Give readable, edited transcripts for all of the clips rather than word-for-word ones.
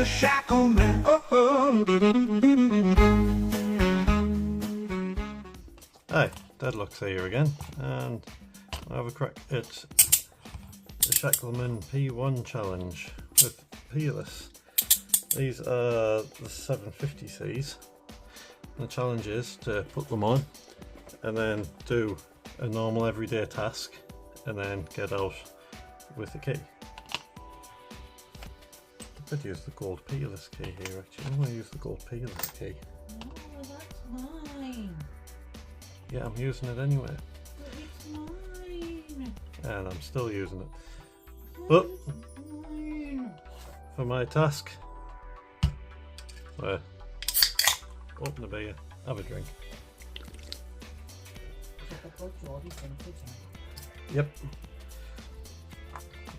the shackle man. Oh. Hi, Deadlock's here again, and I have a crack at the Shackleman P1 challenge with Peerless. These are the 750Cs. The challenge is to put them on and then do a normal everyday task and then get out with the key. I could use the gold Peerless key here actually. I'm going to use the gold Peerless key. No, that's mine. Yeah, I'm using it anyway. But it's mine. And I'm still using it. But for my task, where open the beer, have a drink. Yep.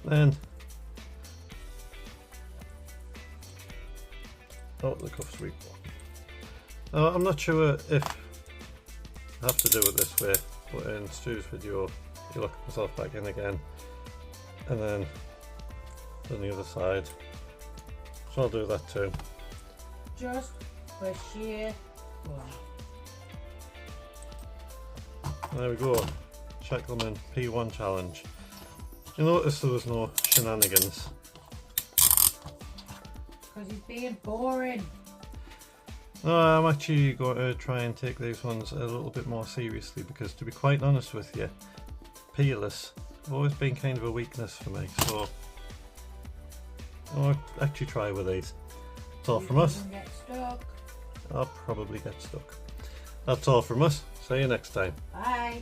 Then the cuffs weak. I'm not sure if I have to do it this way, but in Stu's video you lock yourself back in again and then on the other side, so I'll do that too. Just for sheer fun. There we go, Shackleman P1 challenge. You notice there was no shenanigans. Because he's being boring. No, I'm actually going to try and take these ones a little bit more seriously because, to be quite honest with you, Peerless have always been kind of a weakness for me, so I'll actually try with these. That's all from us. Get stuck. I'll probably get stuck. That's all from us. See you next time. Bye.